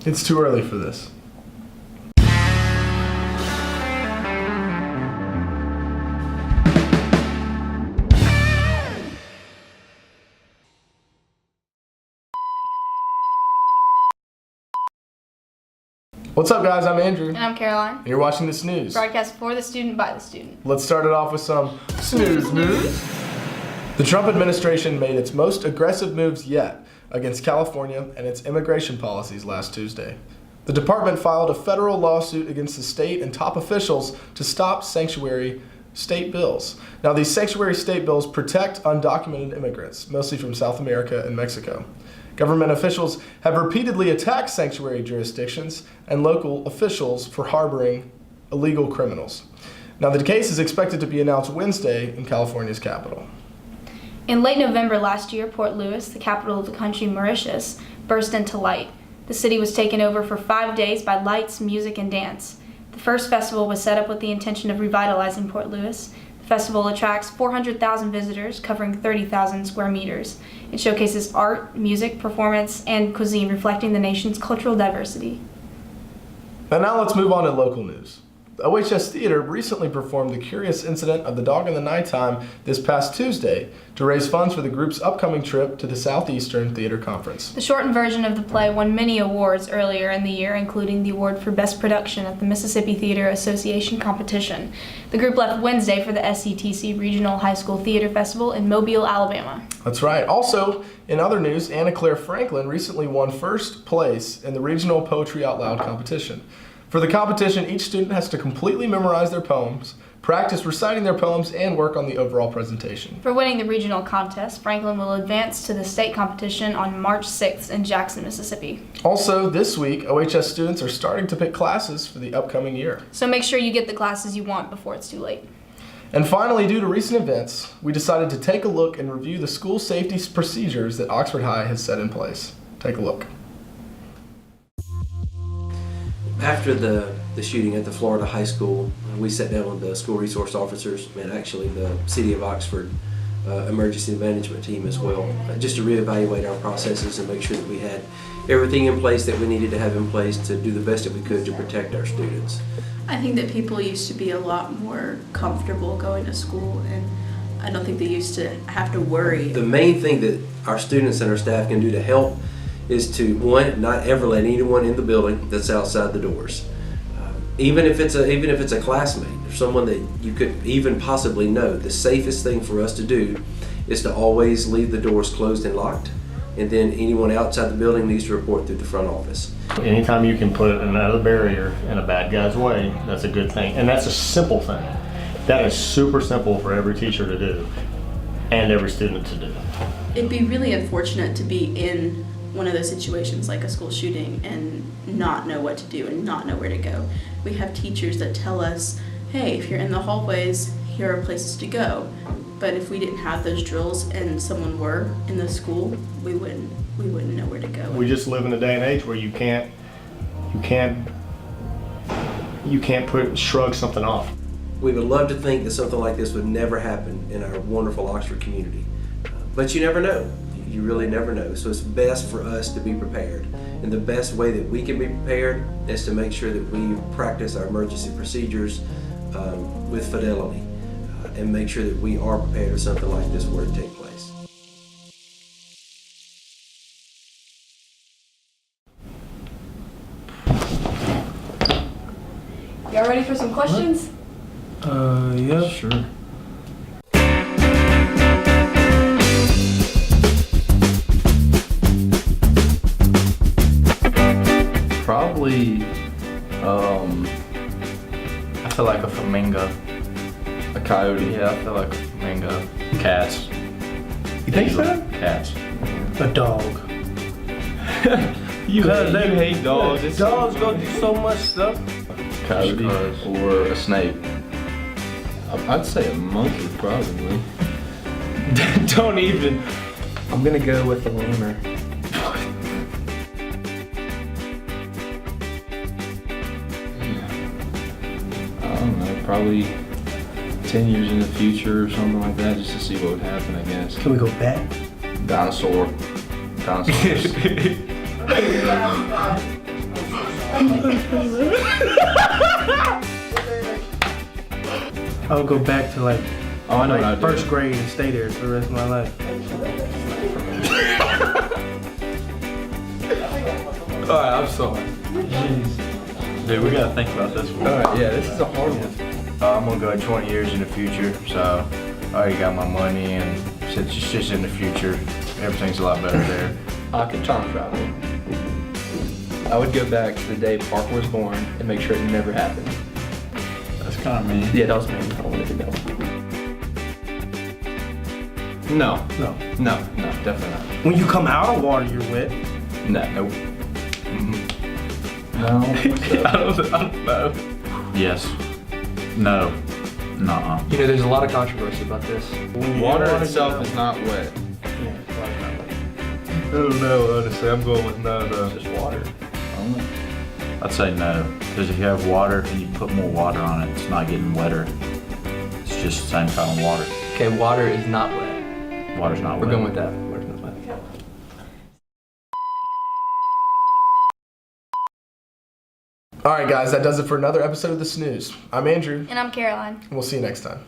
It's too early for this. What's up, guys? I'm Andrew. And I'm Caroline. And you're watching the Snooze. Broadcast for the student, by the student. Let's start it off with some Snooze news. The Trump administration made its most aggressive moves yet against California and its immigration policies last Tuesday. The department filed a federal lawsuit against the state and top officials to stop sanctuary state bills. Now, these sanctuary state bills protect undocumented immigrants, mostly from South America and Mexico. Government officials have repeatedly attacked sanctuary jurisdictions and local officials for harboring illegal criminals. Now, the case is expected to be announced Wednesday in California's capital. In late November last year, Port Louis, the capital of the country Mauritius, burst into light. The city was taken over for 5 days by lights, music, and dance. The first festival was set up with the intention of revitalizing Port Louis. The festival attracts 400,000 visitors, covering 30,000 square meters. It showcases art, music, performance, and cuisine reflecting the nation's cultural diversity. And now let's move on to local news. The OHS Theater recently performed The Curious Incident of the Dog in the Nighttime this past Tuesday to raise funds for the group's upcoming trip to the Southeastern Theater Conference. The shortened version of the play won many awards earlier in the year, including the award for Best Production at the Mississippi Theater Association competition. The group left Wednesday for the SCTC Regional High School Theater Festival in Mobile, Alabama. That's right. Also, in other news, Anna Claire Franklin recently won first place in the Regional Poetry Out Loud competition. For the competition, each student has to completely memorize their poems, practice reciting their poems, and work on the overall presentation. For winning the regional contest, Franklin will advance to the state competition on March 6th in Jackson, Mississippi. Also, this week, OHS students are starting to pick classes for the upcoming year. So make sure you get the classes you want before it's too late. And finally, due to recent events, we decided to take a look and review the school safety procedures that Oxford High has set in place. Take a look. After the shooting at the Florida high school, we sat down with the school resource officers and actually the City of Oxford emergency management team as well, just to reevaluate our processes and make sure that we had everything in place that we needed to have in place to do the best that we could to protect our students. I think that people used to be a lot more comfortable going to school, and I don't think they used to have to worry. The main thing that our students and our staff can do to help is to, one, not ever let anyone in the building that's outside the doors. Even if it's a classmate or someone that you could even possibly know, the safest thing for us to do is to always leave the doors closed and locked, and then anyone outside the building needs to report through the front office. Anytime you can put another barrier in a bad guy's way, that's a good thing. And that's a simple thing. That is super simple for every teacher to do and every student to do. It'd be really unfortunate to be in one of those situations like a school shooting and not know what to do and not know where to go. We have teachers that tell us, hey, if you're in the hallways, here are places to go. But if we didn't have those drills and someone were in the school, we wouldn't know where to go. We just live in a day and age where you can't shrug something off. We would love to think that something like this would never happen in our wonderful Oxford community. But you never know. You really never know. So it's best for us to be prepared. And the best way that we can be prepared is to make sure that we practice our emergency procedures with fidelity and make sure that we are prepared if something like this were to take place. Y'all ready for some questions? Yeah. Sure. Probably, I feel like a flamingo. A coyote. Yeah, I feel like a flamingo. Cats. You think so? Cats. A dog. You hate dogs. Dogs go do so much stuff. Coyote or a snake. I'd say a monkey, probably. Don't even. I'm gonna go with a lemur. I don't know, probably 10 years in the future or something like that, just to see what would happen, I guess. Can we go back? Dinosaur. Dinosaurs. I would go back to like Oh, I know what I'd do. first grade and stay there for the rest of my life. Alright, I'm sorry. Dude, we gotta think about this one. Alright, yeah, this is a hard one. I'm gonna go 20 years in the future, so I already got my money, and since it's just in the future, everything's a lot better there. I could time travel. I would go back to the day Parker was born and make sure it never happened. That's kind of mean. Yeah, that was me. I wanted to know. No, definitely not. When you come out of water, you're wet. Nope. No. I don't know. Yes. No. Nuh-uh. You know, there's a lot of controversy about this. Water itself is not wet. I don't know, honestly. I'm going with no, though. It's just water. I'd say no, because if you have water and you put more water on it, it's not getting wetter. It's just the same kind of water. Okay, water is not wet. Water's not We're wet. going with that. Water's not wet. All right, guys, that does it for another episode of The Snooze. I'm Andrew, And I'm Caroline. and we'll see you next time.